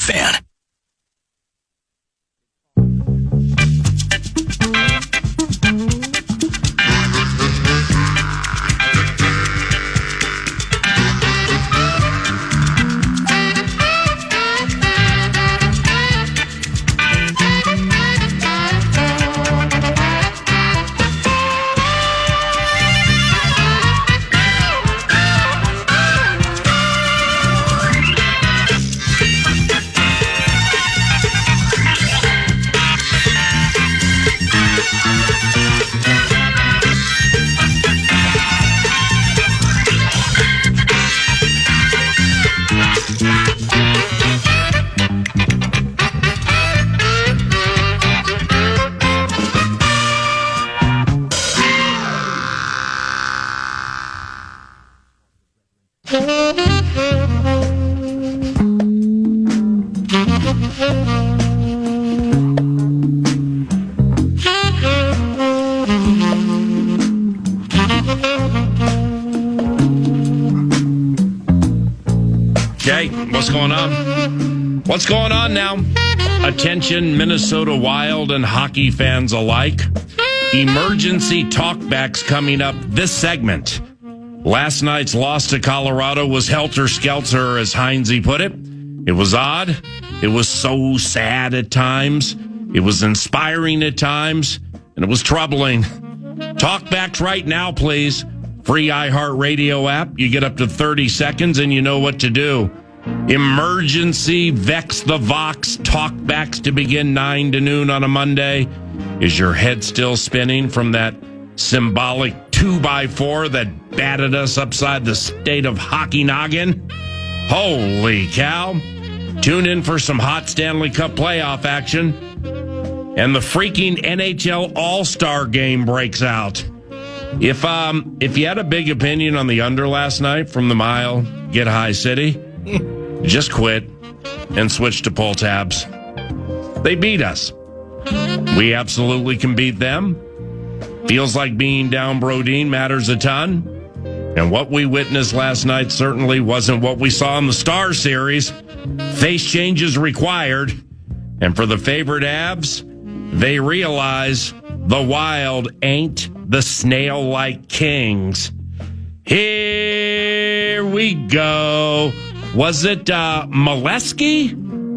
KFAN. What's going on? What's going on now? Attention, Minnesota Wild and hockey fans alike. Emergency talkbacks coming up this segment. Last night's loss to Colorado was helter-skelter, as Heinze put it. It was odd. It was so sad at times. It was inspiring at times. And it was troubling. Talkbacks right now, please. Free iHeartRadio app. You get up to 30 seconds and you know what to do. Emergency Vex the Vox talkbacks to begin 9 to noon on a Monday. Is your head still spinning from that symbolic 2x4 that batted us upside the state of hockey noggin? Holy cow. Tune in for some hot Stanley Cup playoff action. And the freaking NHL All-Star game breaks out. If you had a big opinion on the under last night from the Mile Get High City, just quit and switch to pull tabs. They beat us. We absolutely can beat them. Feels like being down Brodeen matters a ton. And what we witnessed last night certainly wasn't what we saw in the Star Series. Face changes required. And for the favorite Avs, they realize the Wild ain't the snail-like Kings. Here we go. Was it Molesky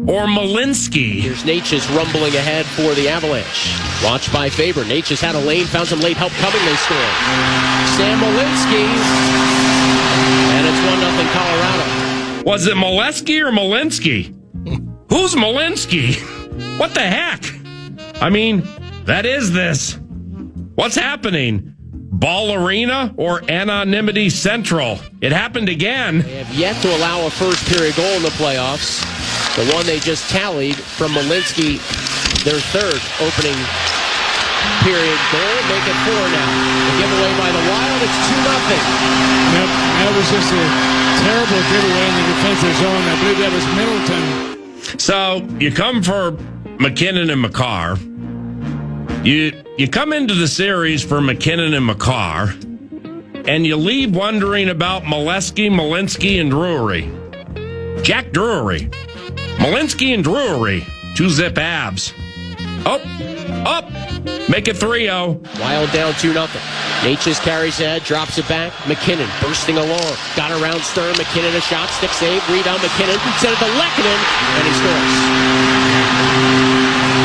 or Malinsky? Here's Natchez rumbling ahead for the Avalanche. Watched by Faber. Natchez had a lane, found some late help coming, they scored. Sam Malinsky, and it's 1-0 Colorado. Was it Molesky or Malinsky? Who's Malinsky? What the heck? I mean, that is this. What's happening? Ball Arena or Anonymity Central? It happened again. They have yet to allow a first-period goal in the playoffs. The one they just tallied from Malinsky, their third opening period goal. Make it 4 now. The giveaway by the Wild, it's 2-0. Yep, that was just a terrible giveaway in the defensive zone. I believe that was Middleton. So you come for McKinnon and Makar. You come into the series for McKinnon and Makar, and you leave wondering about Molesky, Malinsky, and Drury. Jack Drury. Malinsky and Drury. 2-zip Abs. Up. Make it 3-0. Wild down 2-0. Natchez carries ahead, drops it back. McKinnon bursting along. Got around Stern. McKinnon a shot, stick save. Rebound McKinnon. Sent it to Lehkonen, and he scores.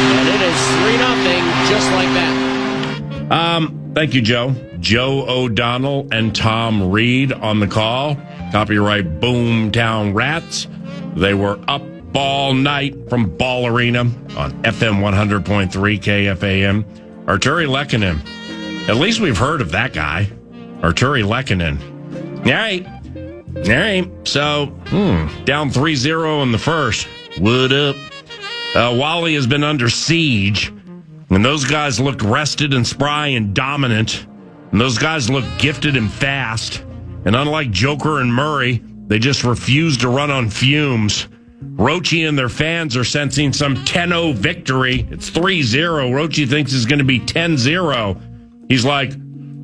And it is 3-0, just like that. Thank you, Joe. Joe O'Donnell and Tom Reed on the call. Copyright Boomtown Rats. They were up all night from Ball Arena on FM 100.3 KFAN. Arturi Lehkonen. At least we've heard of that guy. Arturi Lehkonen. All right. So, down 3-0 in the first. What up? Wally has been under siege, and those guys looked rested and spry and dominant, and those guys looked gifted and fast. And unlike Joker and Murray, they just refused to run on fumes. Rochi and their fans are sensing some 10-0 victory. It's 3-0. Rochi thinks it's going to be 10-0. He's like,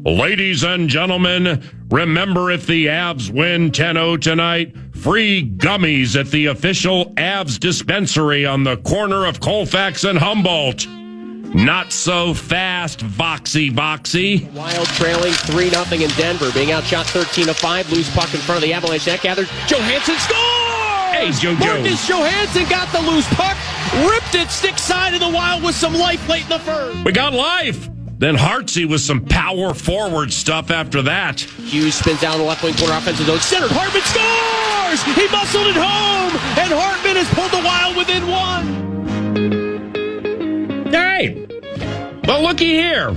ladies and gentlemen, Remember, if the Avs win 10-0 tonight, free gummies at the official Avs dispensary on the corner of Colfax and Humboldt. Not so fast, Voxy. Wild trailing 3-0 in Denver, being outshot 13-5. Loose puck in front of the Avalanche net gathers. Johansson scores! Hey, JoJo. Marcus Johansson got the loose puck, ripped it stick side of the Wild with some life late in the first. We got life. Then Hartsey with some power forward stuff after that. Hughes spins down the left wing corner offensive zone. Centered. Hartman scores! He muscled it home, and Hartman has pulled the Wild within one. Hey, well, looky here.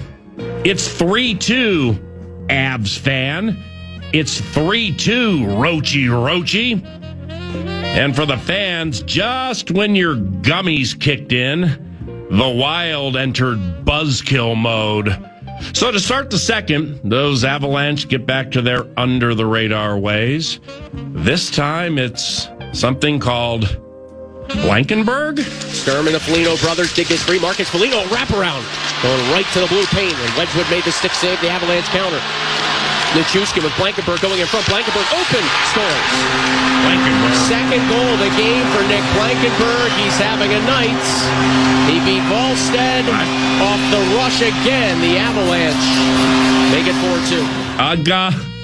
It's 3-2, Avs fan. It's 3-2, Roachy. And for the fans, just when your gummies kicked in, the Wild entered buzzkill mode. So to start the second, those Avalanche get back to their under-the-radar ways. This time, it's something called Blankenberg? Sturm and the Foligno brothers dig this free. Marcus Foligno wraparound, going right to the blue paint. And Wedgwood made the stick save, the Avalanche counter. Nichushkin with Blankenberg going in front. Blankenberg open, scores. Blankenberg. Second goal of the game for Nick Blankenberg. He's having a night. He beat Volstead off the rush again. The Avalanche make it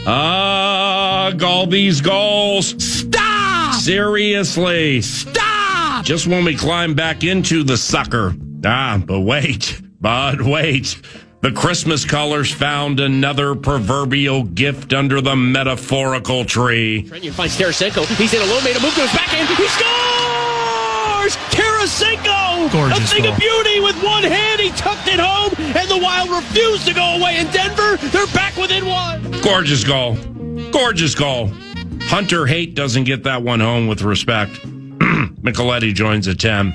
4-2. All these goals. Stop! Seriously. Stop! Just when we climb back into the sucker. But wait. The Christmas colors found another proverbial gift under the metaphorical tree. Trenyon finds Tarasenko. He's in alone, made a move to his backhand. He scores! Tarasenko! Gorgeous a thing goal. of beauty with one hand. He tucked it home, and the Wild refused to go away in Denver. They're back within one. Gorgeous goal. Hunter Haight doesn't get that one home with respect. Micheletti joins at 10.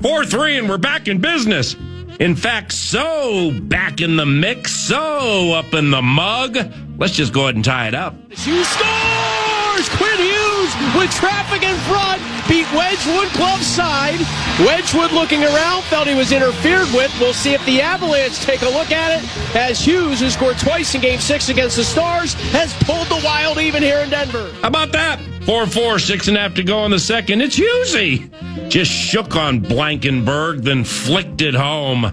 4-3, and we're back in business. In fact, so back in the mix, so up in the mug. Let's just go ahead and tie it up. Hughes scores! Quinn Hughes with traffic in front beat Wedgwood glove side. Wedgwood looking around, felt he was interfered with. We'll see if the Avalanche take a look at it, as Hughes, who scored twice in Game 6 against the Stars, has pulled the Wild even here in Denver. How about that? 4-4, 6.5 to go in the second. It's Hughesy. Just shook on Blankenberg, then flicked it home.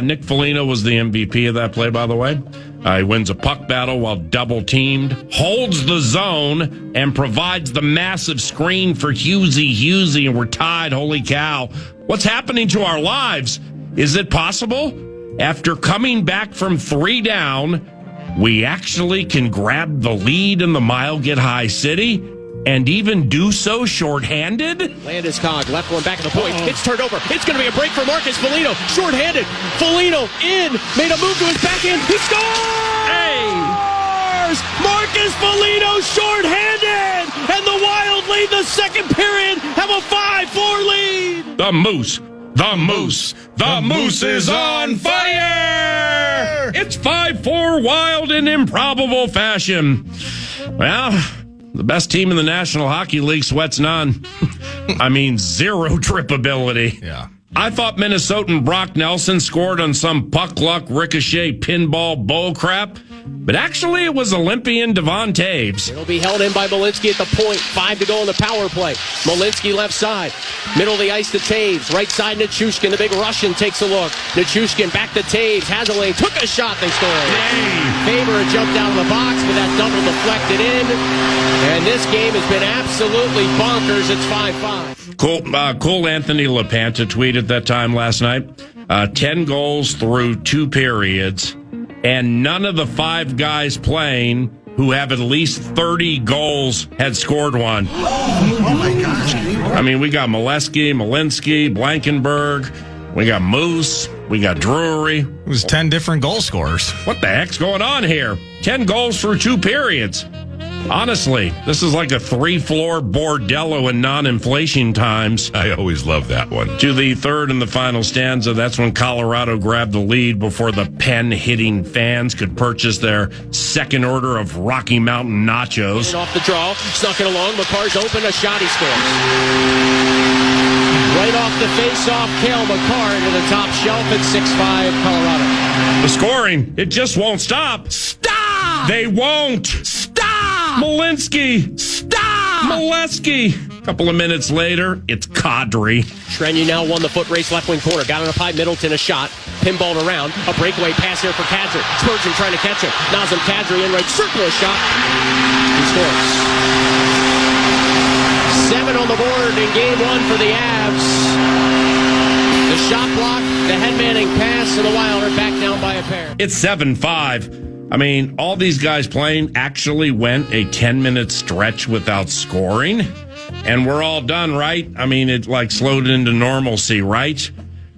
Nick Foligno was the MVP of that play, by the way. He wins a puck battle while double-teamed, holds the zone, and provides the massive screen for Hughesy, and we're tied. Holy cow. What's happening to our lives? Is it possible? After coming back from 3 down, we actually can grab the lead in the Mile Get High City? And even do so shorthanded? Landeskog, left one back at the point. It's turned over. It's going to be a break for Marcus Foligno. Shorthanded. Foligno in. Made a move to his backhand. He scores! Hey! Marcus Foligno shorthanded. And the Wild lead the second period. Have a 5-4 lead. The Moose is on fire! It's 5-4 Wild in improbable fashion. Well, the best team in the National Hockey League sweats none. I mean, zero trip ability. Yeah. I thought Minnesotan Brock Nelson scored on some puck luck ricochet pinball bull crap, but actually it was Olympian Devon Taves. It'll be held in by Malinsky at the point. 5 to go in the power play. Malinsky left side. Middle of the ice to Taves. Right side Nichushkin. The big Russian takes a look. Nichushkin back to Taves. Has a lane. Took a shot. They scored. Faber had jumped out of the box, but that double deflected in. And this game has been absolutely bonkers. It's 5-5. Cool Anthony LaPanta tweeted that time last night. 10 goals through 2 periods, and none of the 5 guys playing who have at least 30 goals had scored one. Oh my gosh. I mean, we got Malinsky, Blankenberg, we got Moose, we got Drury. It was 10 different goal scorers. What the heck's going on here? 10 goals through 2 periods. Honestly, this is like a 3-floor bordello in non-inflation times. I always love that one. To the third and the final stanza, that's when Colorado grabbed the lead before the pen-hitting fans could purchase their second order of Rocky Mountain nachos. And off the draw, snuck it along. McCarr's open, a shot, he scores. Right off the face-off, Cale Makar into the top shelf at 6-5 Colorado. The scoring, it just won't stop. Stop! They won't. Stop! Malinsky. Stop! Molesky. A couple of minutes later, it's Kadri. Trendy now won the foot race left wing corner. Got it up high. Middleton a shot. Pinballed around. A breakaway pass here for Kadri. Spurgeon trying to catch him. Nazem Kadri in right circle a shot. He scores. 7 on the board in game 1 for the Avs. The shot block, the head-manning pass, and the Wild are back down by a pair. It's 7-5. I mean, all these guys playing actually went a 10-minute stretch without scoring, and we're all done, right? I mean, it like slowed into normalcy, right?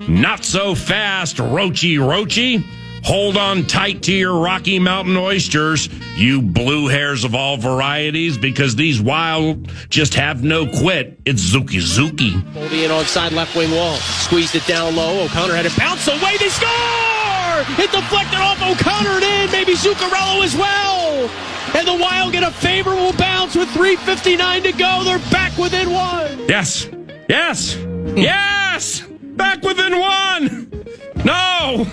Not so fast, Roachy. Hold on tight to your Rocky Mountain oysters, you blue hairs of all varieties, because these Wild just have no quit. It's Zuki. Boldy in onside left wing wall. Squeezed it down low. O'Connor had it bounce away. They score! It deflected off O'Connor and in. Maybe Zuccarello as well. And the Wild get a favorable bounce with 3:59 to go. They're back within 1. Yes! Back within 1! No!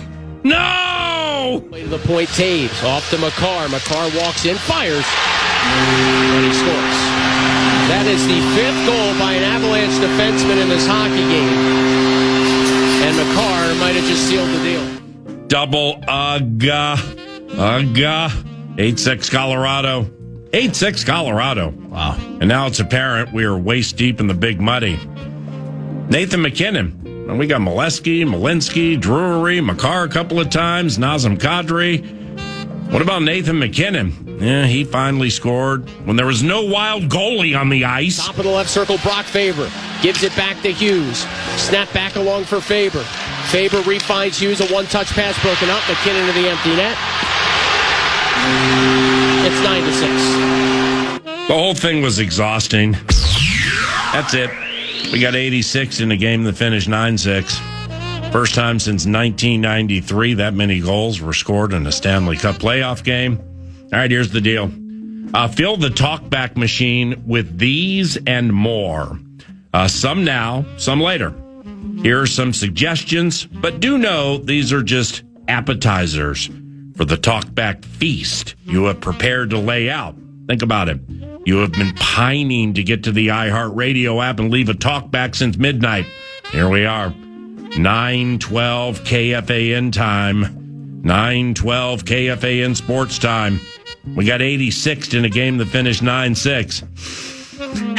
Way to the point, Taves. Off to Makar. Makar walks in, fires, and he scores. That is the 5th goal by an Avalanche defenseman in this hockey game. And Makar might have just sealed the deal. Double Ugga. 8-6 Colorado. 8-6 Colorado. Wow. And now it's apparent we are waist deep in the big muddy. Nathan McKinnon. And we got Molesky, Malinsky, Drury, Makar a couple of times, Nazem Kadri. What about Nathan McKinnon? Yeah, he finally scored when there was no Wild goalie on the ice. Top of the left circle, Brock Faber. Gives it back to Hughes. Snap back along for Faber. Faber refines Hughes. A one-touch pass broken up. McKinnon to the empty net. It's 9-6. The whole thing was exhausting. That's it. We got 86 in a game that finished 9-6. First time since 1993 that many goals were scored in a Stanley Cup playoff game. All right, here's the deal. Fill the talkback machine with these and more. Some now, some later. Here are some suggestions, but do know these are just appetizers for the talkback feast you have prepared to lay out. Think about it. You have been pining to get to the iHeartRadio app and leave a talkback since midnight. Here we are. 9:12 KFAN time. 9:12 KFAN sports time. We got 86 in a game that finished 9-6.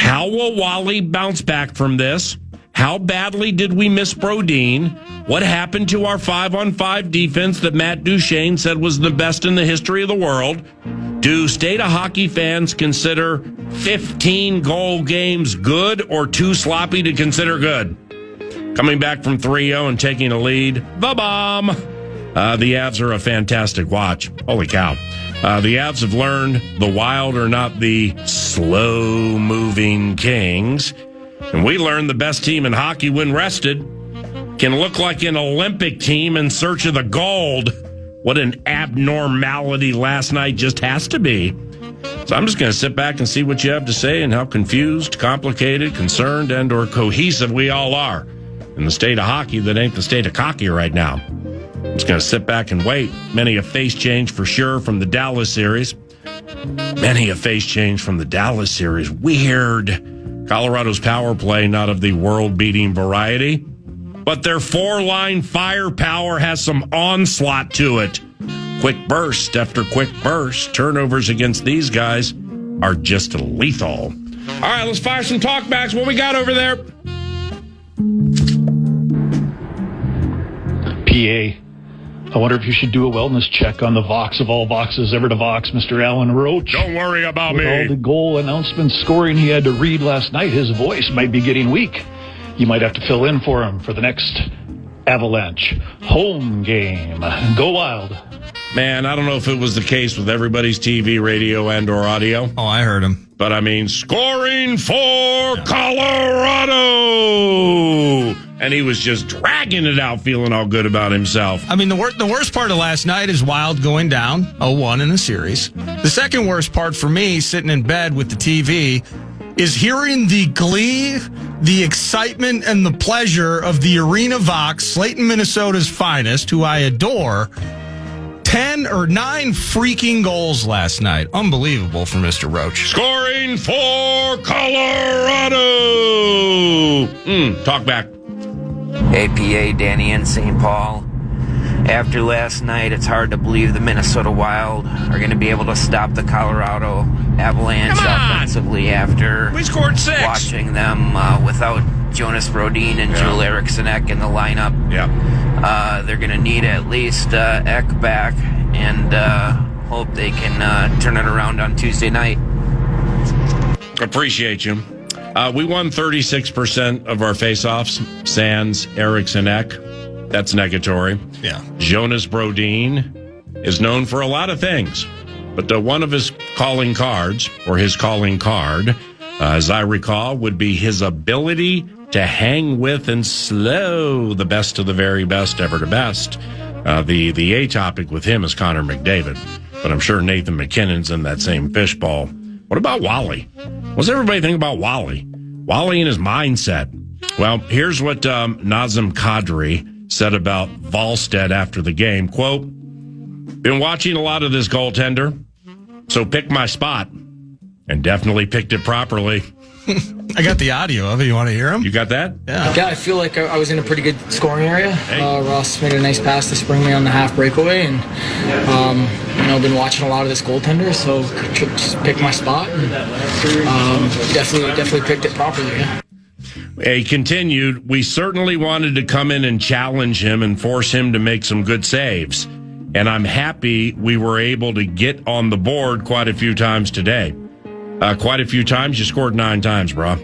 How will Wally bounce back from this? How badly did we miss Brodin? What happened to our 5-on-5 defense that Matt Duchene said was the best in the history of the world? Do State of Hockey fans consider 15-goal games good or too sloppy to consider good? Coming back from 3-0 and taking a lead, the bomb. The Avs are a fantastic watch. Holy cow. The Avs have learned the Wild are not the slow-moving Kings. And we learned the best team in hockey when rested can look like an Olympic team in search of the gold. What an abnormality last night just has to be. So I'm just going to sit back and see what you have to say and how confused, complicated, concerned, and or cohesive we all are in the state of hockey that ain't the state of cocky right now. I'm just going to sit back and wait. Many a face change for sure from the Dallas series. Weird. Colorado's power play, not of the world-beating variety, but their 4-line firepower has some onslaught to it. Quick burst after quick burst. Turnovers against these guys are just lethal. All right, let's fire some talkbacks. What we got over there? PA. I wonder if you should do a wellness check on the Vox of all Voxes ever to Vox, Mr. Alan Roach. Don't worry about With me. all the goal announcement scoring he had to read last night, his voice might be getting weak. You might have to fill in for him for the next Avalanche home game. Go Wild. Man, I don't know if it was the case with everybody's TV, radio, and or audio. Oh, I heard him. But, I mean, scoring for Colorado! And he was just dragging it out, feeling all good about himself. I mean, the worst part of last night is Wild going down 0-1 in the series. The second worst part for me, sitting in bed with the TV, is hearing the glee, the excitement, and the pleasure of the Arena Vox, Slayton, Minnesota's finest, who I adore, 9 freaking goals last night. Unbelievable for Mr. Roach. Scoring for Colorado. Talk back. APA, Danny in St. Paul. After last night, it's hard to believe the Minnesota Wild are going to be able to stop the Colorado Avalanche offensively after We scored 6. watching them without Jonas Brodin and Joel Eriksson Ek in the lineup. Yeah. They're going to need at least Ek back and hope they can turn it around on Tuesday night. Appreciate you. We won 36% of our faceoffs. Sans, Eriksson Ek. That's negatory. Yeah. Jonas Brodin is known for a lot of things, but one of his calling cards, or his calling card, as I recall, would be his ability to hang with and slow the best of the very best ever to best. The A topic with him is Connor McDavid, but I'm sure Nathan McKinnon's in that same fishbowl. What about Wally? What's everybody think about Wally? Wally and his mindset. Well, here's what Nazem Kadri said about Wallstedt after the game. Quote, been watching a lot of this goaltender, so pick my spot, and definitely picked it properly. I got the audio of it. You want to hear him? You got that? Yeah, I feel like I was in a pretty good scoring area. Hey. Ross made a nice pass to spring me on the half breakaway, and been watching a lot of this goaltender, so just pick my spot, and definitely picked it properly. Yeah. He continued, we certainly wanted to come in and challenge him and force him to make some good saves. And I'm happy we were able to get on the board quite a few times today. Quite a few times? You scored 9 times, bro.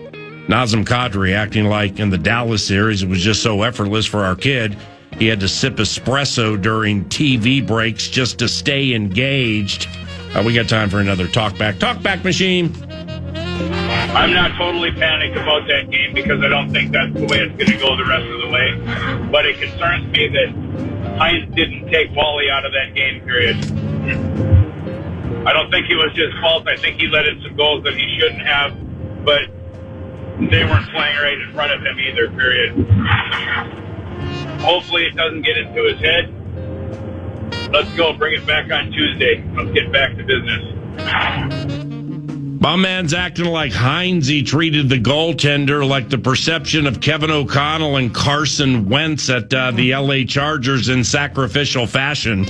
Nazem Kadri acting like in the Dallas series, it was just so effortless for our kid. He had to sip espresso during TV breaks just to stay engaged. We got time for another talkback. Talkback machine. I'm not totally panicked about that game because I don't think that's the way it's going to go the rest of the way. But it concerns me that Hines didn't take Wally out of that game, period. I don't think it was his fault. I think he let in some goals that he shouldn't have, but they weren't playing right in front of him either, period. Hopefully it doesn't get into his head. Let's go. Bring it back on Tuesday. Let's get back to business. My man's acting like Heinze treated the goaltender like the perception of Kevin O'Connell and Carson Wentz at the LA Chargers in sacrificial fashion.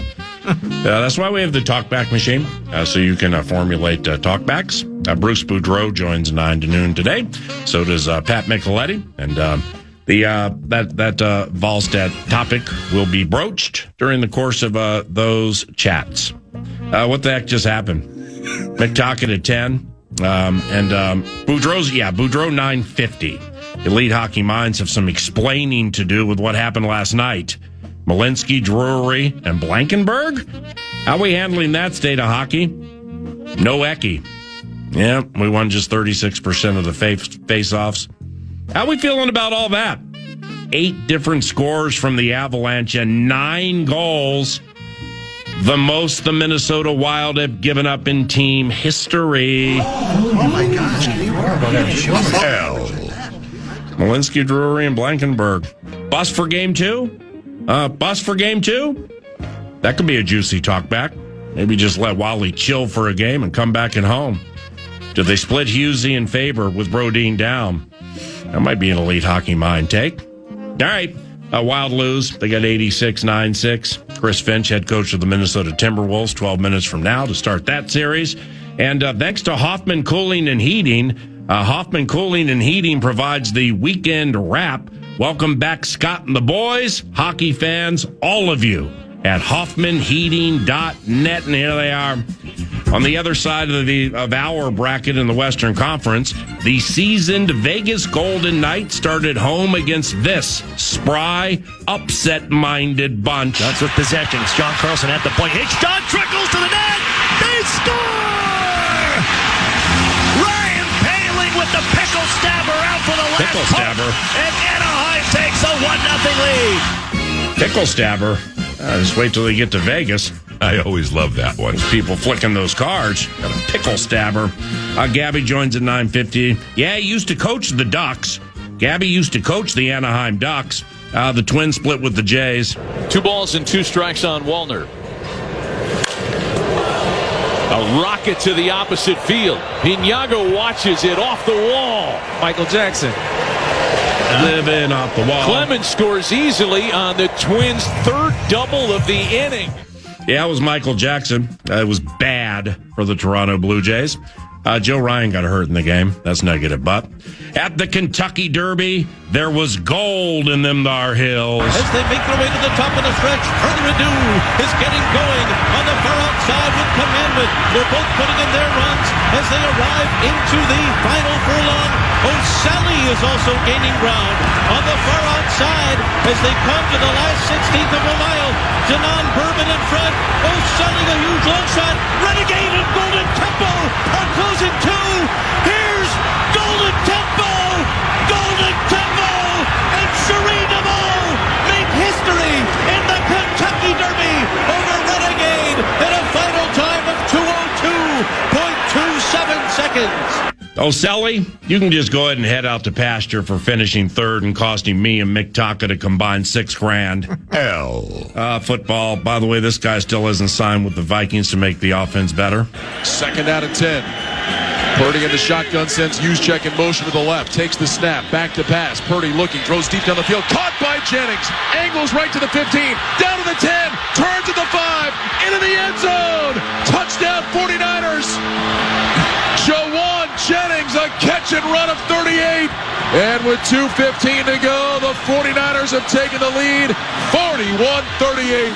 That's why we have the talkback machine, so you can formulate talkbacks. Bruce Boudreau joins 9 to noon today. So does Pat Micheletti. And that Wallstedt topic will be broached during the course of those chats. What the heck just happened? McTocket at 10. Boudreau 950. Elite Hockey Minds have some explaining to do with what happened last night. Malinsky, Drury, and Blankenberg? How are we handling that state of hockey? No Ecky. Yeah, we won just 36% of the face-offs. How are we feeling about all that? 8 different scores from the Avalanche and 9 goals. The most the Minnesota Wild have given up in team history. Oh my gosh, Hell. Malinsky, Drury, and Blankenberg. Bust for game 2? Bust for game 2? That could be a juicy talkback. Maybe just let Wally chill for a game and come back at home. Do they split Husey in favor with Brodin down? That might be an Elite Hockey Mind take. All right. Wild lose. They got 86-96. Chris Finch, head coach of the Minnesota Timberwolves, 12 minutes from now to start that series. And thanks to Hoffman Cooling and Heating, Hoffman Cooling and Heating provides the weekend wrap. Welcome back, Scott and the boys, hockey fans, all of you at HoffmanHeating.net. And here they are. On the other side of our bracket in the Western Conference, the seasoned Vegas Golden Knights started home against this spry, upset-minded bunch. That's with possessions. John Carlson at the point. Hits John Trickles to the net. They score! Ryan Poehling with the pickle stabber out for the last Pickle stabber. And Anaheim takes a 1-0 lead. Pickle stabber. Just wait till they get to Vegas. I always love that one. People flicking those cards. Got a pickle stabber. Gabby joins at 9:50. Yeah, he used to coach the Ducks. Gabby used to coach the Anaheim Ducks. The Twins split with the Jays. 2 balls and 2 strikes on Wallner. A rocket to the opposite field. Pinago watches it off the wall. Michael Jackson. Living off the wall. Clemens scores easily on the Twins' third double of the inning. Yeah, it was Michael Jackson. It was bad for the Toronto Blue Jays. Joe Ryan got hurt in the game. That's negative. But at the Kentucky Derby, there was gold in them thar hills. As they make their way to the top of the stretch, Further Ado is getting going on the far outside with Commandment. They're both putting in their runs as they arrive into the final furlong. O'Sally is also gaining ground on the far outside as they come to the last 16th of a mile. Denon Bourbon in front. O'Sally, a huge long shot. Renegade and Golden Tempo are closing too. Here's Golden Tempo. Golden Tempo and Cherie DeVaux make history in the Kentucky Derby over Renegade in a final time of 2:02.27 seconds. O'Sally, you can just go ahead and head out to pasture for finishing third and costing me and Mick Taka to combine $6,000. Football, by the way, this guy still isn't signed with the Vikings to make the offense better. 2nd out of 10. Purdy in the shotgun sends Juszczyk in motion to the left. Takes the snap. Back to pass. Purdy looking. Throws deep down the field. Caught by Jennings. Angles right to the 15. Down to the 10. Turns at the 5. Into the end zone. Touchdown 49ers. Jawan Jennings, a catch and run of 38. And with 2:15 to go, the 49ers have taken the lead. 41-38.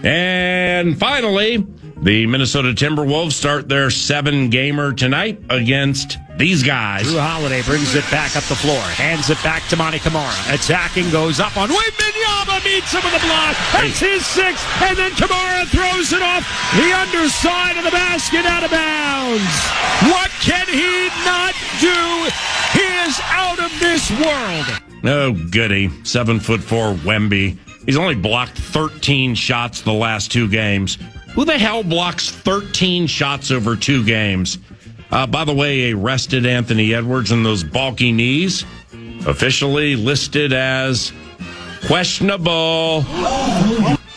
And finally, the Minnesota Timberwolves start their 7-gamer tonight against these guys. Drew Holiday brings it back up the floor, hands it back to Monty Kamara. Attacking goes up on Wembanyama, meets him with a block. That's his 6th, and then Kamara throws it off the underside of the basket out of bounds. What can he not do? He is out of this world. Oh, goody. 7'4" Wemby. He's only blocked 13 shots the last 2 games. Who the hell blocks 13 shots over 2 games? By the way, a rested Anthony Edwards and those bulky knees, officially listed as questionable.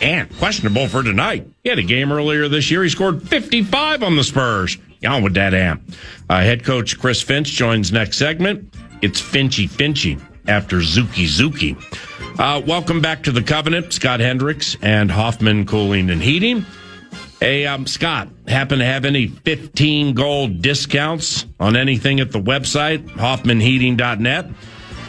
And questionable for tonight. He had a game earlier this year. He scored 55 on the Spurs. On with that amp. Head coach Chris Finch joins next segment. It's Finchy after Zuki. Welcome back to the Covenant. Scott Hendricks and Hoffman Cooling and Heating. Hey, Scott, happen to have any 15 gold discounts on anything at the website, hoffmanheating.net?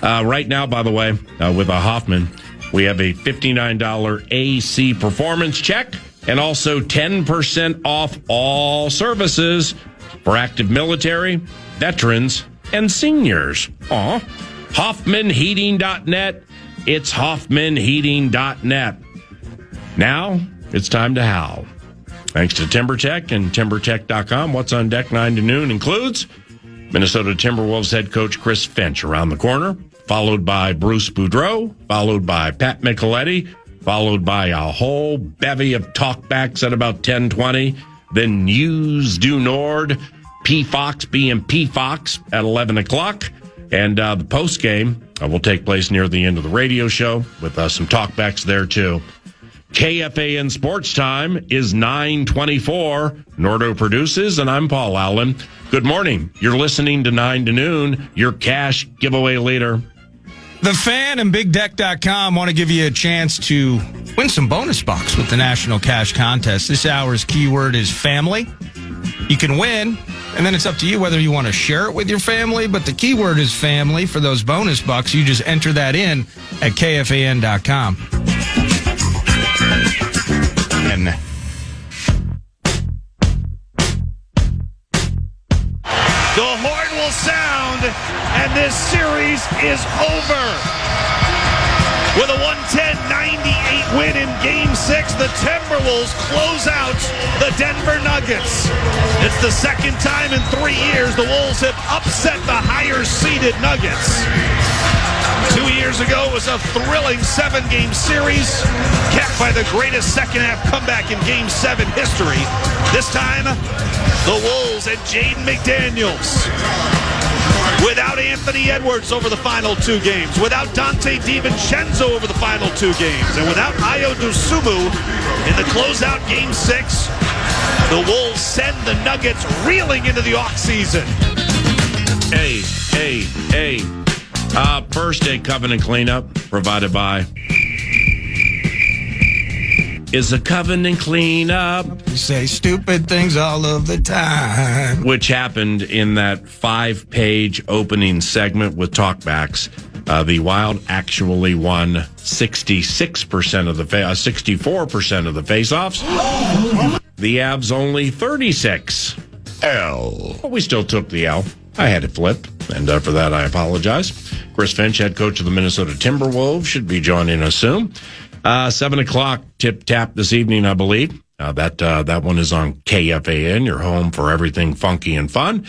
Right now, by the way, with a Hoffman, we have a $59 AC performance check and also 10% off all services for active military, veterans, and seniors. hoffmanheating.net. It's hoffmanheating.net. Now, it's time to howl. Thanks to TimberTech and TimberTech.com. What's on deck 9 to noon includes Minnesota Timberwolves head coach Chris Finch around the corner, followed by Bruce Boudreau, followed by Pat Micheletti, followed by a whole bevy of talkbacks at about 10:20. Then News du Nord, P. Fox being P. Fox at 11 o'clock. And the post game will take place near the end of the radio show with some talkbacks there, too. KFAN Sports Time is 9:24. Nordo produces, and I'm Paul Allen. Good morning. You're listening to 9 to noon, your cash giveaway leader. The Fan and BigDeck.com want to give you a chance to win some bonus bucks with the National Cash Contest. This hour's keyword is family. You can win, and then it's up to you whether you want to share it with your family, but the keyword is family for those bonus bucks. You just enter that in at KFAN.com. And The horn will sound, and this series is over. With a 110-98 win in Game 6, the Timberwolves close out the Denver Nuggets. It's the second time in 3 years the Wolves have upset the higher-seeded Nuggets. 2 years ago, it was a thrilling 7-game series, capped by the greatest second-half comeback in Game 7 history. This time, the Wolves and Jaden McDaniels. Without Anthony Edwards over the final 2 games, without Dante DiVincenzo over the final 2 games, and without Ayo Dosunmu in the closeout Game 6, The Wolves send the Nuggets reeling into the offseason. Hey. First, a covenant cleanup provided by Is a Covenant Cleanup. You say stupid things all of the time. Which happened in that 5-page opening segment with talkbacks. The Wild actually won 64% of the faceoffs. The Avs only 36. L. But we still took the L. I had it flipped, and for that I apologize. Chris Finch, head coach of the Minnesota Timberwolves, should be joining us soon. 7 o'clock tip-tap this evening, I believe. That one is on KFAN, your home for everything funky and fun.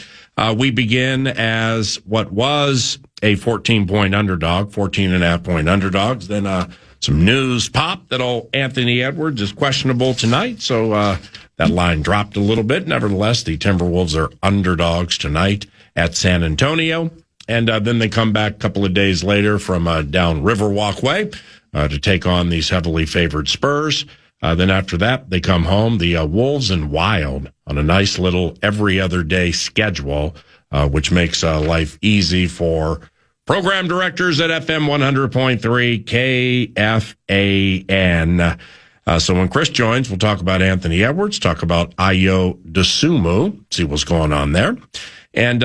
We begin as what was a 14-point underdog, 14.5-point underdogs. Then some news popped that old Anthony Edwards is questionable tonight, so that line dropped a little bit. Nevertheless, the Timberwolves are underdogs tonight at San Antonio. And then they come back a couple of days later from down River Walkway to take on these heavily favored Spurs. Then after that, they come home, the Wolves and Wild, on a nice little every other day schedule, which makes life easy for program directors at FM 100.3 KFAN. So when Chris joins, we'll talk about Anthony Edwards, talk about Ayo Dosunmu, see what's going on there, and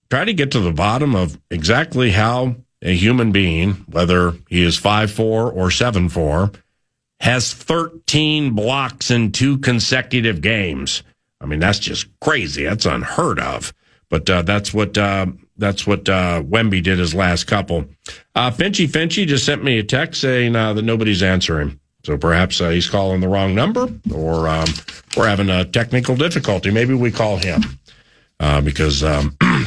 try to get to the bottom of exactly how a human being, whether he is 5'4" or 7'4", has 13 blocks in 2 consecutive games. I mean, that's just crazy. That's unheard of. But that's what Wemby did his last couple. Finchy just sent me a text saying that nobody's answering. So perhaps he's calling the wrong number, or we're having a technical difficulty. Maybe we call him because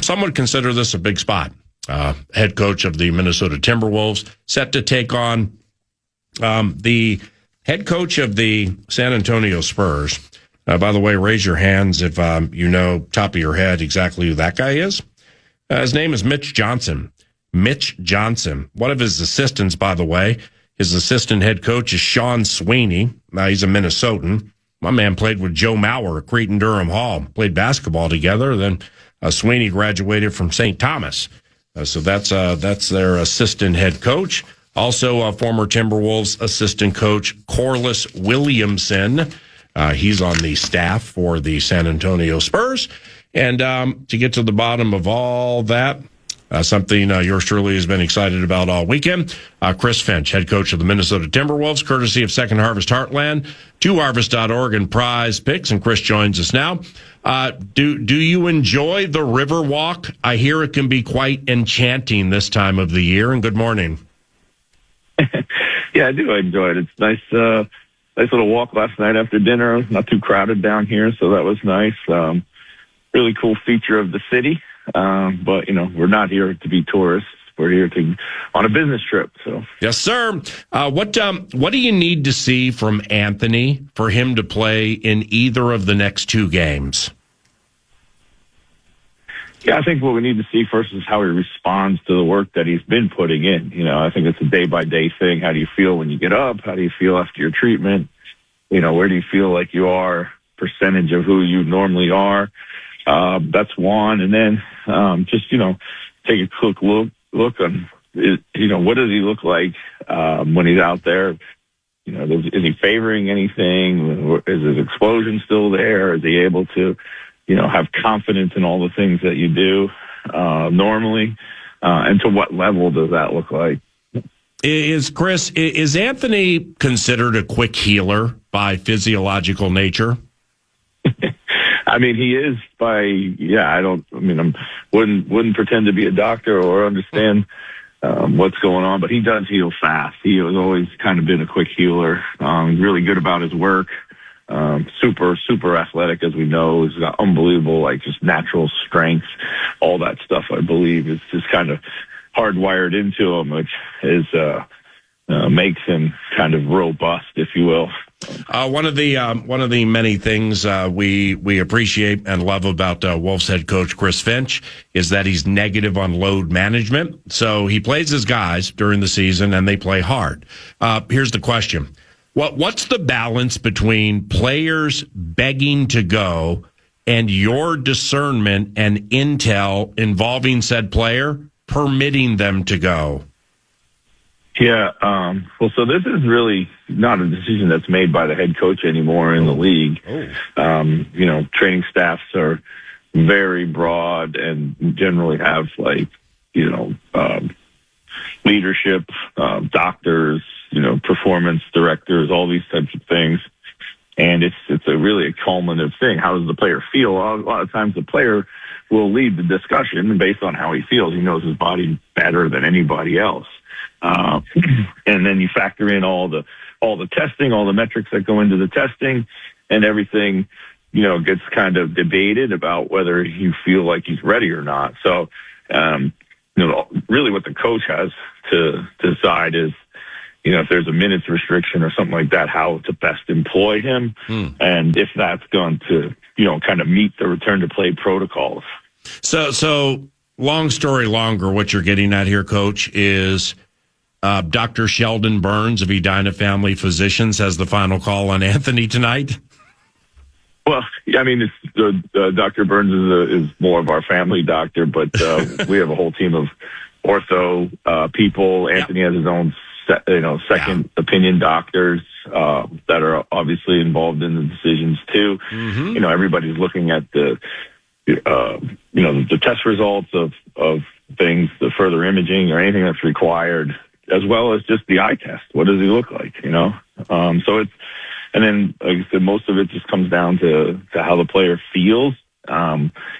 some would consider this a big spot. Head coach of the Minnesota Timberwolves, set to take on the head coach of the San Antonio Spurs. By the way, raise your hands if you know top of your head exactly who that guy is. His name is Mitch Johnson. Mitch Johnson. One of his assistants, by the way, his assistant head coach is Sean Sweeney. He's a Minnesotan. My man played with Joe Mauer at Cretin-Durham Hall. Played basketball together. Then Sweeney graduated from St. Thomas. So that's their assistant head coach. Also, former Timberwolves assistant coach Corliss Williamson. He's on the staff for the San Antonio Spurs. And to get to the bottom of all that, something yours truly has been excited about all weekend. Chris Finch, head coach of the Minnesota Timberwolves, courtesy of Second Harvest Heartland, 2harvest.org and Prize Picks. And Chris joins us now. Do you enjoy the river walk? I hear it can be quite enchanting this time of the year. And good morning. Yeah, I do enjoy it. It's nice. Nice little walk last night after dinner. Not too crowded down here, so that was nice. Really cool feature of the city. But, we're not here to be tourists. We're here on a business trip. So yes, sir. What do you need to see from Anthony for him to play in either of the next 2 games? Yeah, I think what we need to see first is how he responds to the work that he's been putting in. I think it's a day-by-day thing. How do you feel when you get up? How do you feel after your treatment? Where do you feel like you are, percentage of who you normally are? That's one. And then just, take a quick look on, what does he look like when he's out there? Is he favoring anything? Is his explosion still there? Is he able to have confidence in all the things that you do normally? And to what level does that look like? Is Anthony considered a quick healer by physiological nature? I mean, he is wouldn't pretend to be a doctor or understand what's going on, but he does heal fast. He has always kind of been a quick healer. Really good about his work. Super athletic, as we know. He's got unbelievable, just natural strength. All that stuff, I believe, is just kind of hardwired into him, which is makes him kind of robust, if you will. One of the many things we appreciate and love about Wolves head coach Chris Finch is that he's negative on load management. So he plays his guys during the season and they play hard. Here's the question. What's the balance between players begging to go and your discernment and intel involving said player permitting them to go? Yeah. Well, so this is really not a decision that's made by the head coach anymore in the league. Training staffs are very broad and generally have leadership, doctors, performance directors, all these types of things. And it's really a cumulative thing. How does the player feel? A lot of times the player will lead the discussion based on how he feels. He knows his body better than anybody else. And then you factor in all the testing, all the metrics that go into the testing, and everything, gets kind of debated about whether you feel like he's ready or not. So, really what the coach has to decide is, if there's a minutes restriction or something like that, how to best employ him. And if that's going to, kind of meet the return to play protocols. So long story longer, what you're getting at here, Coach, is Dr. Sheldon Burns of Edina Family Physicians has the final call on Anthony tonight. Well, I mean, Dr. Burns is more of our family doctor, but we have a whole team of ortho people. Anthony has his own second opinion doctors that are obviously involved in the decisions too. Everybody's looking at the test results of things, the further imaging or anything that's required, as well as just the eye test. What does he look like? So it's, and then like I said, most of it just comes down to how the player feels.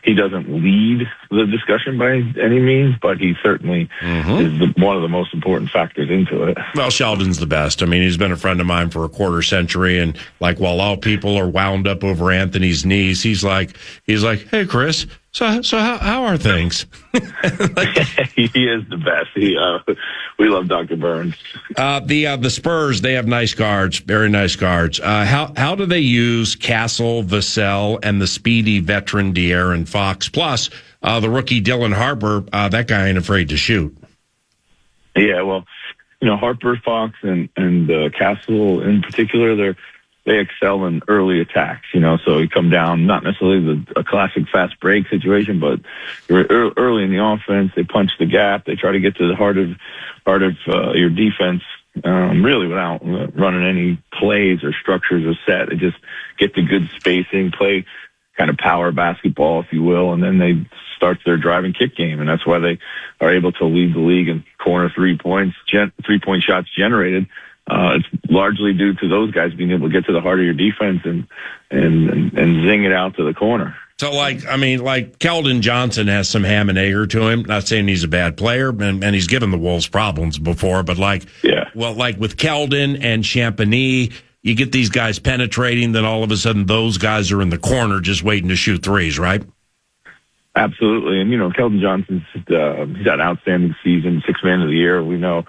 He doesn't lead the discussion by any means, but he certainly is one of the most important factors into it. Well, Sheldon's the best. I mean, he's been a friend of mine for a quarter century, and while all people are wound up over Anthony's knees, he's like, "Hey, Chris, so how are things?" He is the best. We love Dr. Burns. The Spurs, they have nice guards, very nice guards. How do they use Castle, Vassell, and the speedy veteran De'Aaron Fox, plus the rookie Dylan Harper? That guy ain't afraid to shoot. Yeah, well, Harper, Fox, and Castle in particular, they excel in early attacks, so you come down, not necessarily a classic fast break situation, but early in the offense, they punch the gap. They try to get to the heart of your defense, really without running any plays or structures or set. They just get the good spacing, play kind of power basketball, if you will, and then they start their drive and kick game. And that's why they are able to lead the league in corner 3-point shots generated. It's largely due to those guys being able to get to the heart of your defense and zing it out to the corner. So, Keldon Johnson has some ham and egger to him. Not saying he's a bad player, and he's given the Wolves problems before, but with Keldon and Champagny, you get these guys penetrating, then all of a sudden those guys are in the corner just waiting to shoot threes, right? Absolutely. And, Keldon Johnson's, he's had an outstanding season, 6th man of the year. We know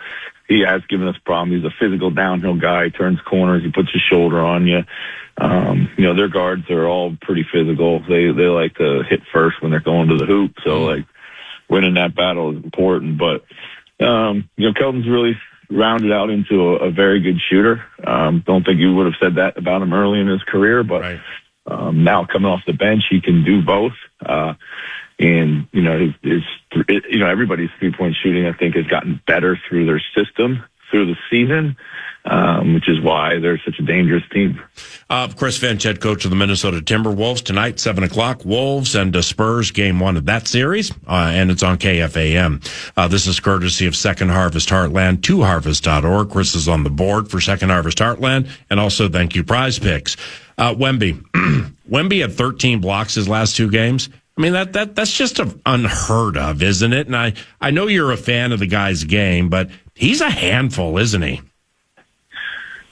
he has given us problems. He's a physical downhill guy. He turns corners. He puts his shoulder on you. Their guards are all pretty physical. They like to hit first when they're going to the hoop. So, winning that battle is important. But, Keldon's really rounded out into a very good shooter. Don't think you would have said that about him early in his career, but now coming off the bench, he can do both. And, everybody's 3-point shooting, I think, has gotten better through their system, through the season, which is why they're such a dangerous team. Chris Finch, head coach of the Minnesota Timberwolves, tonight, 7 o'clock, Wolves and Spurs, game 1 of that series, and it's on KFAN. This is courtesy of Second Harvest Heartland, 2harvest.org. Chris is on the board for Second Harvest Heartland, and also thank you, Prize Picks. Wemby had 13 blocks his last 2 games. I mean, that's just unheard of, isn't it? And I know you're a fan of the guy's game, but he's a handful, isn't he?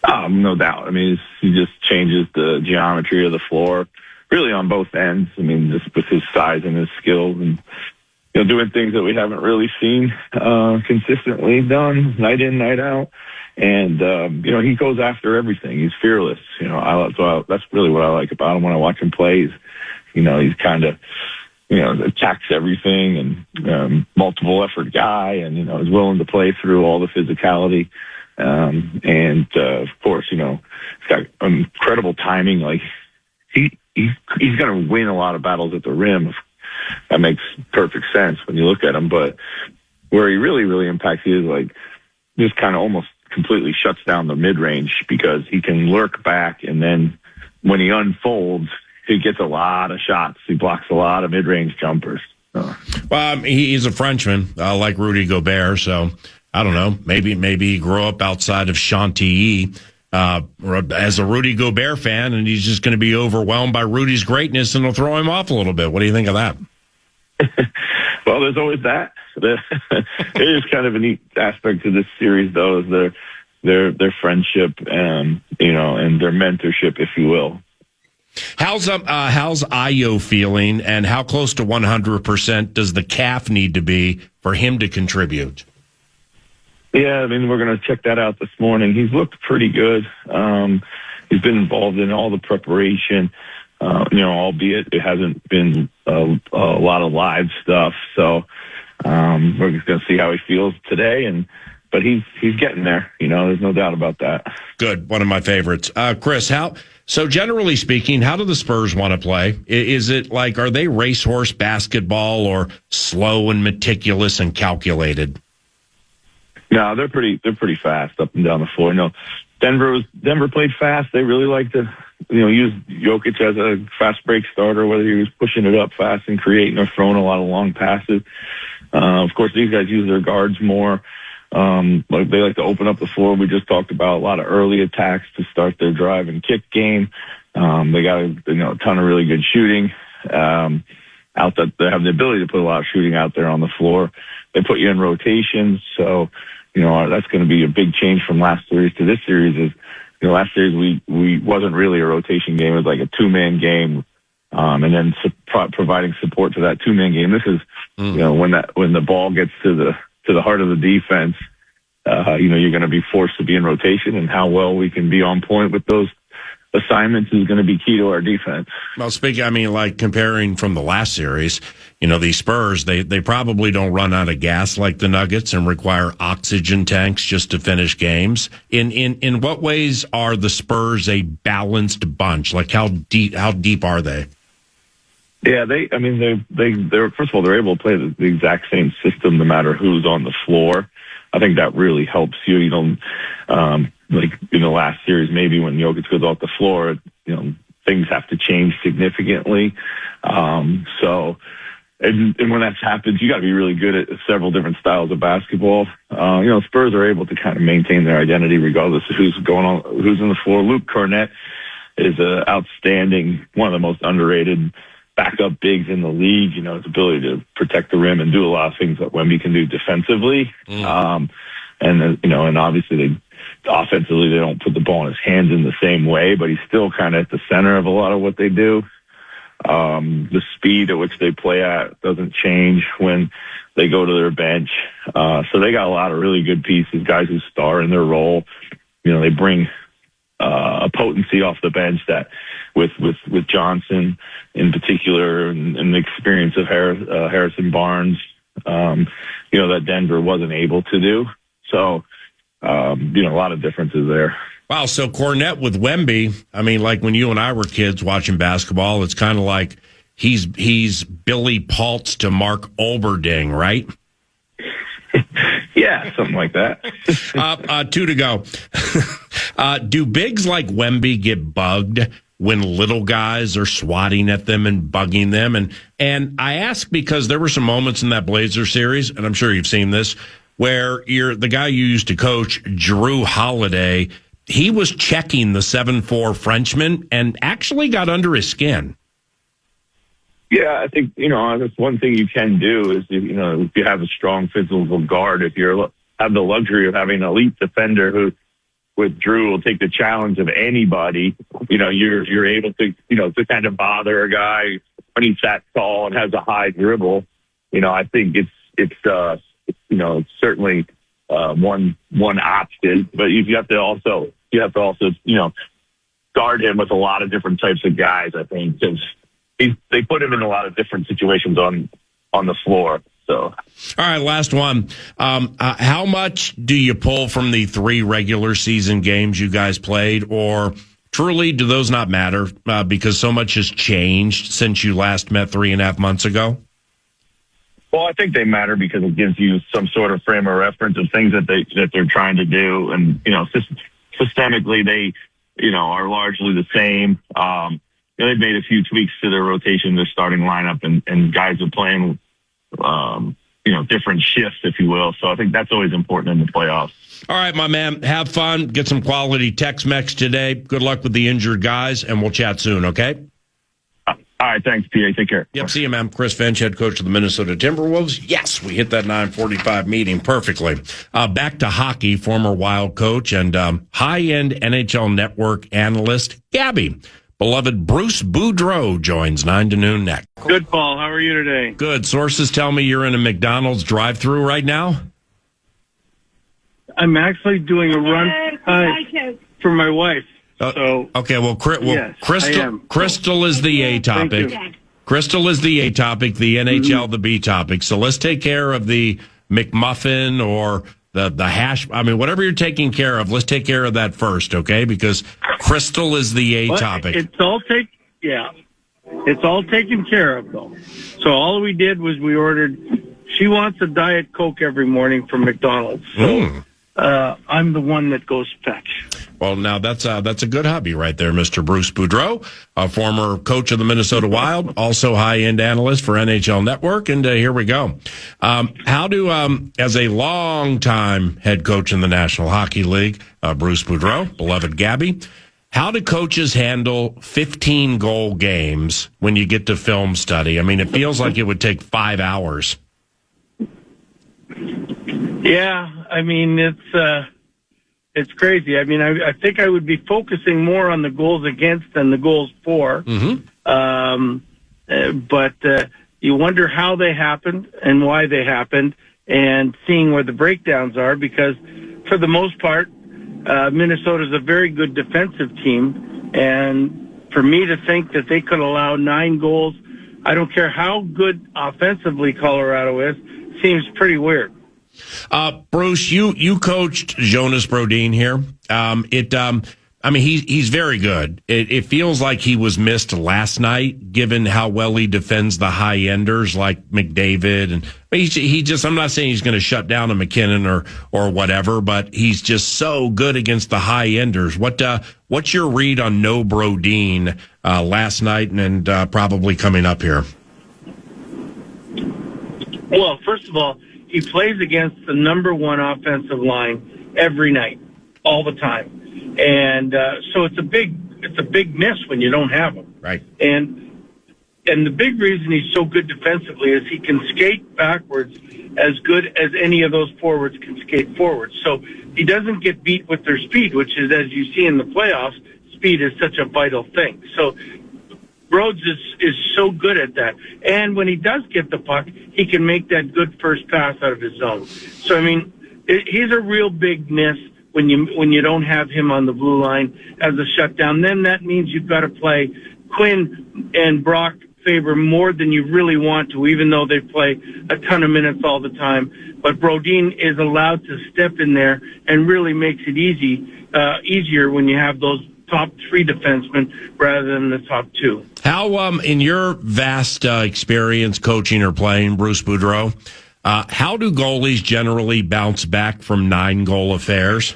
No doubt. I mean, he just changes the geometry of the floor, really on both ends. I mean, just with his size and his skills, and doing things that we haven't really seen consistently done night in, night out. And he goes after everything. He's fearless. That's really what I like about him when I watch him play. He's kind of attacks everything and multiple effort guy, and is willing to play through all the physicality Of course, he's got incredible timing. Like he's going to win a lot of battles at the rim. That makes perfect sense when you look at him. But where he really, really impacts you is like just kind of almost completely shuts down the mid-range, because he can lurk back, and then when he unfolds, he gets a lot of shots. He blocks a lot of mid-range jumpers. Well, he's a Frenchman, like Rudy Gobert, so I don't know. Maybe he grew up outside of Chantilly as a Rudy Gobert fan, and he's just going to be overwhelmed by Rudy's greatness, and it'll throw him off a little bit. What do you think of that? Well, there's always that. It is kind of a neat aspect to this series, though, is their friendship and their mentorship, if you will. How's Ayo feeling, and how close to 100% does the calf need to be for him to contribute? Yeah, I mean, we're going to check that out this morning. He's looked pretty good. He's been involved in all the preparation, albeit it hasn't been a lot of live stuff. So we're just going to see how he feels today, but he's getting there. There's no doubt about that. Good. One of my favorites. Chris, so generally speaking, how do the Spurs want to play? Is it like, are they racehorse basketball or slow and meticulous and calculated? No, they're pretty fast up and down the floor. Denver played fast. They really like to, use Jokic as a fast break starter, whether he was pushing it up fast and creating or throwing a lot of long passes. Of course, these guys use their guards more. They like to open up the floor. We just talked about a lot of early attacks to start their drive and kick game. They got a ton of really good shooting. Out that they have the ability to put a lot of shooting out there on the floor. They put you in rotations, so that's going to be a big change from last series to this series. Is last series we wasn't really a rotation game; it was like a 2-man game, and then providing support to that 2-man game. This is when the ball gets to the heart of the defense, you're going to be forced to be in rotation, and how well we can be on point with those assignments is going to be key to our defense. Well, like comparing from the last series, these Spurs, they probably don't run out of gas like the Nuggets and require oxygen tanks just to finish games. In what ways are the Spurs a balanced bunch? Like how deep are they? Yeah, they're first of all, they're able to play the exact same system no matter who's on the floor. I think that really helps you. Like in the last series, maybe when Jokic goes off the floor, things have to change significantly. And when that happens, you got to be really good at several different styles of basketball. Spurs are able to kind of maintain their identity regardless of who's in the floor. Luke Cornett is an outstanding, one of the most underrated backup bigs in the league. His ability to protect the rim and do a lot of things that Wemby can do defensively. And obviously offensively, they don't put the ball in his hands in the same way, but he's still kind of at the center of a lot of what they do. The speed at which they play at doesn't change when they go to their bench. So they got a lot of really good pieces, guys who star in their role. They bring a potency off the bench that with Johnson in particular and the experience of Harrison Barnes, that Denver wasn't able to do. So, a lot of differences there. Wow. So Cornett with Wemby, like when you and I were kids watching basketball, it's kind of like he's Billy Paltz to Mark Olberding, right? Yeah, something like that. 2 to go. Do bigs like Wemby get bugged when little guys are swatting at them and bugging them? And I ask because there were some moments in that Blazer series, and I'm sure you've seen this, where the guy you used to coach, Drew Holiday, he was checking the 7'4" Frenchman and actually got under his skin. Yeah, I think, that's one thing you can do is, if you have a strong physical guard, if you have the luxury of having an elite defender who, with Drew, will take the challenge of anybody, you're able to, to kind of bother a guy when he's that tall and has a high dribble. I think it's certainly one option, but you have to also guard him with a lot of different types of guys. I think because they put him in a lot of different situations on the floor. So, All right, last one. How much do you pull from the 3 regular season games you guys played, or truly do those not matter because so much has changed since you last met 3.5 months ago? well, I think they matter because it gives you some sort of frame of reference of things that they're trying to do, and systemically they are largely the same. They've made a few tweaks to their rotation, their starting lineup, and guys are playing, different shifts, if you will. So I think that's always important in the playoffs. All right, my man, have fun. Get some quality Tex-Mex today. Good luck with the injured guys, and we'll chat soon, okay? All right, thanks, PA. Take care. Yep, see you, man. Chris Finch, head coach of the Minnesota Timberwolves. Yes, we hit that 9:45 meeting perfectly. Back to hockey, former Wild coach and high-end NHL Network analyst, Gabby. Beloved Bruce Boudreau joins 9 to noon next. Good, Paul. How are you today? Good. Sources tell me you're in a McDonald's drive-thru right now? I'm actually doing a run for my wife. Okay, well, yes, Crystal is the A topic. Crystal is the A topic, the NHL the B topic. So let's take care of the McMuffin or the hash. I mean, whatever you're taking care of, let's take care of that first, okay? Because Crystal is the A topic. It's all taken care of, though. So all we did was we ordered. She wants a Diet Coke every morning from McDonald's. So I'm the one that goes fetch. Well, now that's a good hobby right there, Mr. Bruce Boudreau, a former coach of the Minnesota Wild, also high-end analyst for NHL Network. And here we go. How do, as a long-time head coach in the National Hockey League, Bruce Boudreau, beloved Gabby, how do coaches handle 15-goal games when you get to film study? I mean, it feels like it would take 5 hours. Yeah, I mean, it's crazy. I mean, I think I would be focusing more on the goals against than the goals for. But you wonder how they happened and why they happened, and seeing where the breakdowns are, because for the most part, Minnesota's a very good defensive team. And for me to think that they could allow 9 goals, I don't care how good offensively Colorado is, seems pretty weird. Bruce, you coached Jonas Brodin here. He's very good. It feels like he was missed last night, given how well he defends the high enders like McDavid, and he just. I'm not saying he's going to shut down a McKinnon or whatever, but he's just so good against the high enders. What's your read on no Brodin last night and probably coming up here? Well, first of all, he plays against the number 1 offensive line every night, all the time, and so it's a big miss when you don't have him. Right. And the big reason he's so good defensively is he can skate backwards as good as any of those forwards can skate forwards. So he doesn't get beat with their speed, which is, as you see in the playoffs, speed is such a vital thing. So Rhodes is so good at that. And when he does get the puck, he can make that good first pass out of his zone. So, I mean, he's a real big miss when you don't have him on the blue line as a shutdown. Then that means you've got to play Quinn and Brock Faber more than you really want to, even though they play a ton of minutes all the time. But Brodin is allowed to step in there and really makes it easier when you have those top 3 defensemen rather than the top 2. How, in your vast experience coaching or playing, Bruce Boudreau, how do goalies generally bounce back from 9-goal affairs?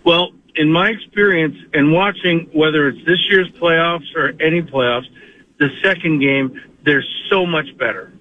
Well, in my experience and watching, whether it's this year's playoffs or any playoffs, the second game, they're so much better.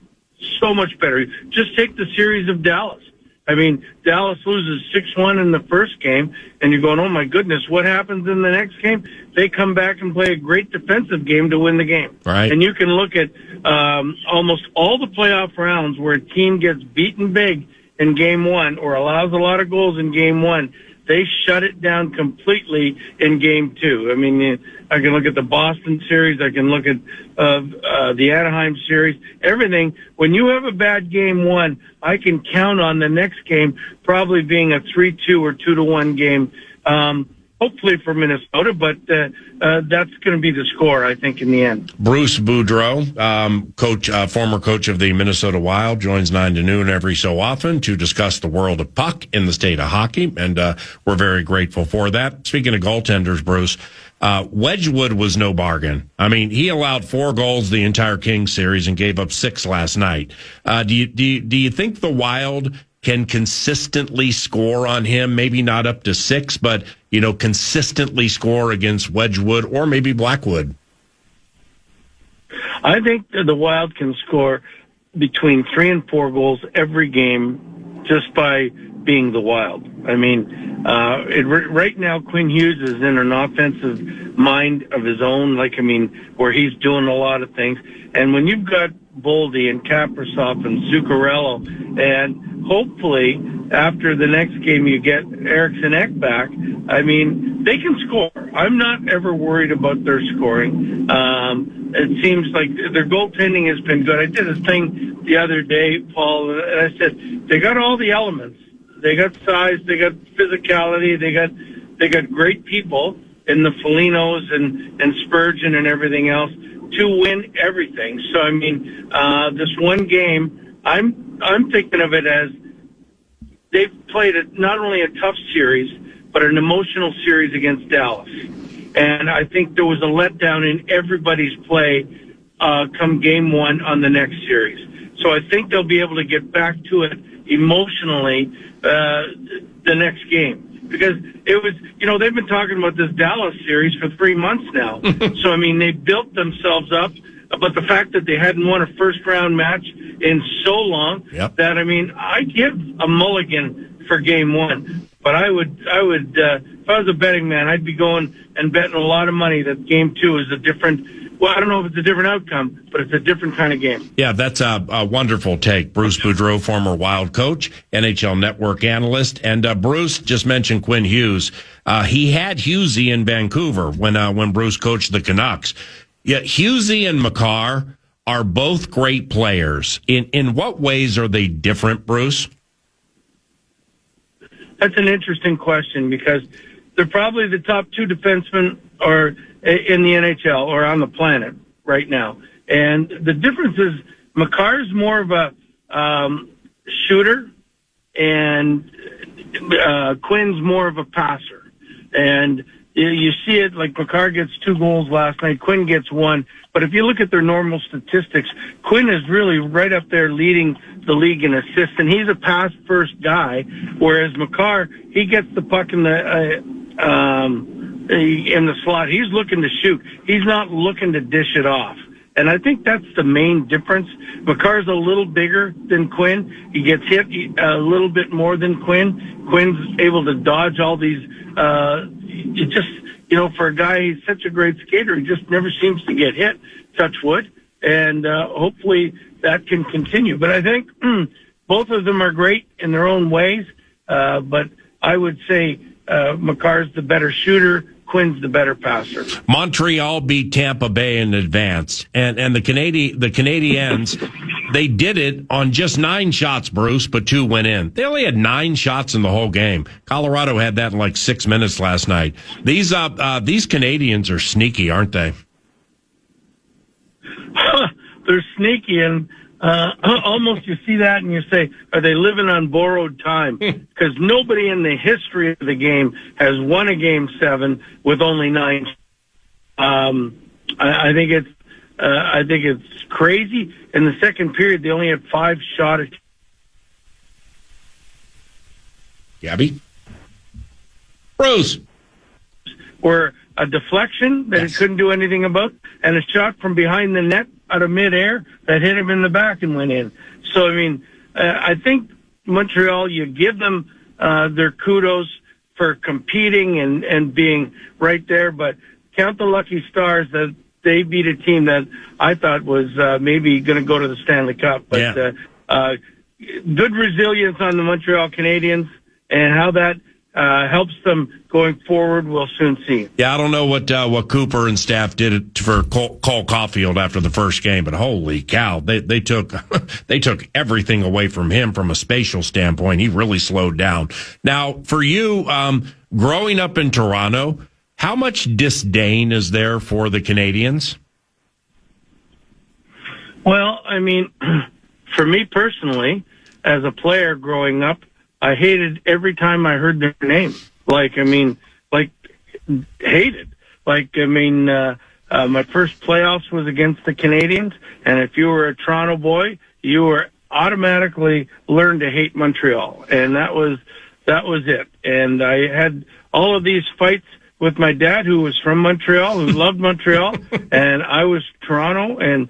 So much better. Just take the series of Dallas. I mean, Dallas loses 6-1 in the first game, and you're going, oh, my goodness, what happens in the next game? They come back and play a great defensive game to win the game. Right. And you can look at almost all the playoff rounds where a team gets beaten big in Game 1 or allows a lot of goals in Game 1. They shut it down completely in Game 2. I mean, I can look at the Boston series. I can look at the Anaheim series. Everything. When you have a bad Game 1, I can count on the next game probably being a 3-2 or 2-1 game. hopefully for Minnesota, but that's going to be the score, I think, in the end. Bruce Boudreau, former coach of the Minnesota Wild, joins 9 to noon every so often to discuss the world of puck in the state of hockey, and we're very grateful for that. Speaking of goaltenders, Bruce, Wedgwood was no bargain. I mean, he allowed 4 goals the entire Kings series and gave up 6 last night. Do you think the Wild can consistently score on him? Maybe not up to 6, but consistently score against Wedgwood or maybe Blackwood? I think that the Wild can score between 3 and 4 goals every game just by being the Wild. I mean, right now Quinn Hughes is in an offensive mind of his own, where he's doing a lot of things. And when you've got Boldy and Kaprizov and Zuccarello, and hopefully after the next game you get Eriksson Ek back, they can score. I'm not ever worried about their scoring. It seems like their goaltending has been good. I did a thing the other day, Paul, and I said they got all the elements. They got size, they got physicality, they got great people in the Folignos and Spurgeon and everything else to win everything. So this one game, I'm thinking of it as they've played not only a tough series, but an emotional series against Dallas. And I think there was a letdown in everybody's play come game 1 on the next series. So I think they'll be able to get back to it emotionally the next game. Because it was, they've been talking about this Dallas series for 3 months now. So, they built themselves up. But the fact that they hadn't won a first-round match in so long, that, I give a mulligan for game 1. But I would, if I was a betting man, I'd be going and betting a lot of money that game 2 is a different. Well, I don't know if it's a different outcome, but it's a different kind of game. Yeah, that's a wonderful take. Bruce Boudreau, former Wild coach, NHL Network analyst. And Bruce just mentioned Quinn Hughes. He had Hughesy in Vancouver when Bruce coached the Canucks. Yeah, Hughesy and Makar are both great players. In what ways are they different, Bruce? That's an interesting question because they're probably the top 2 defensemen or in the NHL or on the planet right now. And the difference is Makar's more of a shooter and Quinn's more of a passer. And you see it like Makar gets 2 goals last night, Quinn gets 1. But if you look at their normal statistics, Quinn is really right up there leading the league in assists, and he's a pass-first guy, whereas Makar, he gets the puck in the slot. He's looking to shoot. He's not looking to dish it off. And I think that's the main difference. Makar's a little bigger than Quinn. He gets hit a little bit more than Quinn. Quinn's able to dodge all these, for a guy, he's such a great skater. He just never seems to get hit, touch wood. And hopefully that can continue. But I think both of them are great in their own ways. But I would say Makar's the better shooter. Quinn's the better passer. Montreal beat Tampa Bay in advance, and the Canadiens, they did it on just 9 shots, Bruce, but 2 went in. They only had 9 shots in the whole game. Colorado had that in like 6 minutes last night. These Canadiens are sneaky, aren't they? They're sneaky, and almost you see that and you say, are they living on borrowed time? Because nobody in the history of the game has won a game 7 with only 9. I think it's crazy. In the second period, they only had 5 shots. Gabby? Bruce? Were a deflection that he couldn't do anything about, and a shot from behind the net out of midair that hit him in the back and went in. So, I think Montreal, you give them their kudos for competing and being right there, but count the lucky stars that they beat a team that I thought was maybe going to go to the Stanley Cup. But good resilience on the Montreal Canadiens and how that helps them going forward, we'll soon see. Yeah, I don't know what Cooper and staff did for Cole Caulfield after the first game, but holy cow, they took they took everything away from him from a spatial standpoint. He really slowed down. Now, for you, growing up in Toronto, how much disdain is there for the Canadians? Well, I mean, for me personally, as a player growing up, I hated every time I heard their name. Hated. My first playoffs was against the Canadians, and if you were a Toronto boy, you were automatically learned to hate Montreal, and that was it. And I had all of these fights with my dad, who was from Montreal, who loved Montreal, and I was Toronto. And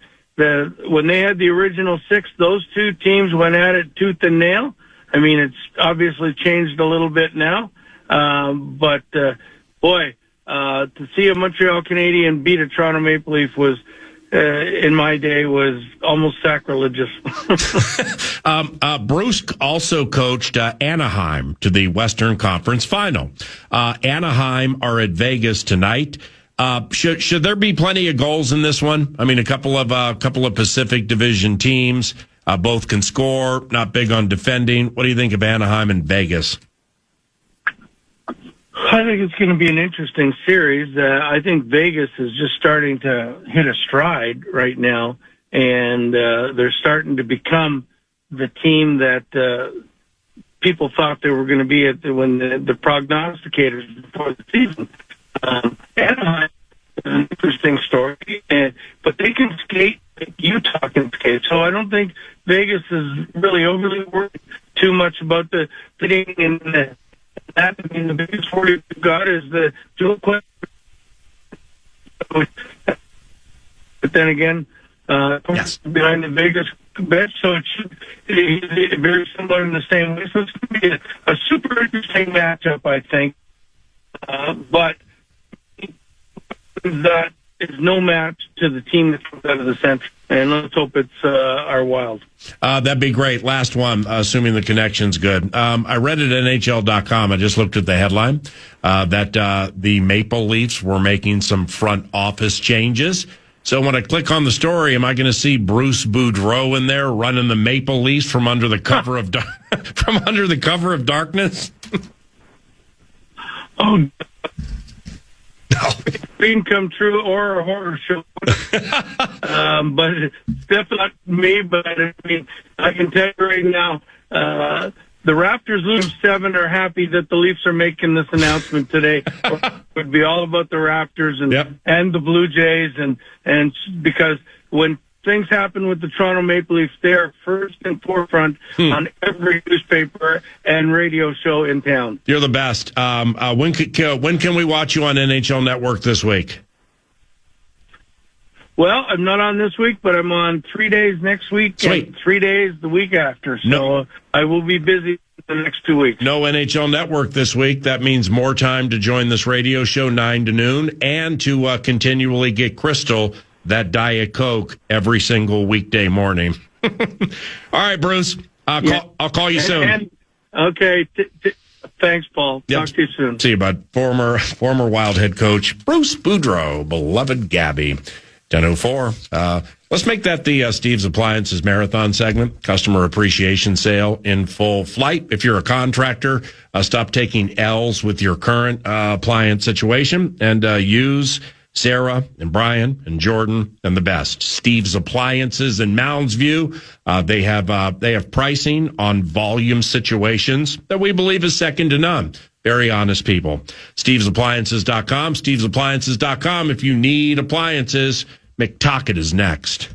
when they had the original six, those two teams went at it tooth and nail. I mean, it's obviously changed a little bit now, but to see a Montreal Canadian beat a Toronto Maple Leaf was, in my day, was almost sacrilegious. Bruce also coached Anaheim to the Western Conference Final. Anaheim are at Vegas tonight. Should there be plenty of goals in this one? I mean, a couple of Pacific Division teams. Both can score, not big on defending. What do you think of Anaheim and Vegas? I think it's going to be an interesting series. I think Vegas is just starting to hit a stride right now, and they're starting to become the team that people thought they were going to be when the prognosticators before the season. Anaheim is an interesting story, but they can skate. Utah can skate, so I don't think Vegas is really overly worried too much about the fitting and that. I mean, the biggest worry we've got is the dual question. But then again, yes, behind the Vegas bench, so it should be very similar in the same way. So it's going to be a super interesting matchup, I think. But that is no match to the team that comes out of the Central. And let's hope it's our Wild. That'd be great. Last one, assuming the connection's good. I read it at NHL.com. I just looked at the headline that the Maple Leafs were making some front office changes. So when I click on the story, am I going to see Bruce Boudreau in there running the Maple Leafs from under the cover of darkness? Oh. No. Dream come true or a horror show. But it's definitely not me, but I mean, I can tell you right now, the Raptors lose 7 are happy that the Leafs are making this announcement today. It would be all about the Raptors and the Blue Jays and because when things happen with the Toronto Maple Leafs, they are first and forefront on every newspaper and radio show in town. You're the best. When can we watch you on NHL Network this week? Well, I'm not on this week, but I'm on 3 days next week. Sweet. And 3 days the week after. So I will be busy the next 2 weeks. No NHL Network this week. That means more time to join this radio show 9 to noon and to continually get Crystal that Diet Coke every single weekday morning. All right, Bruce. I'll call you soon. Okay. Thanks, Paul. Yep. Talk to you soon. See you, bud. Former Wild head coach Bruce Boudreau, beloved Gabby. 10:04. Let's make that the Steve's Appliances Marathon segment. Customer appreciation sale in full flight. If you're a contractor, stop taking L's with your current appliance situation and use Sarah and Brian and Jordan and the best. Steve's Appliances in Mounds View. They have pricing on volume situations that we believe is second to none. Very honest people. StevesAppliances.com. StevesAppliances.com. If you need appliances, McTockett is next.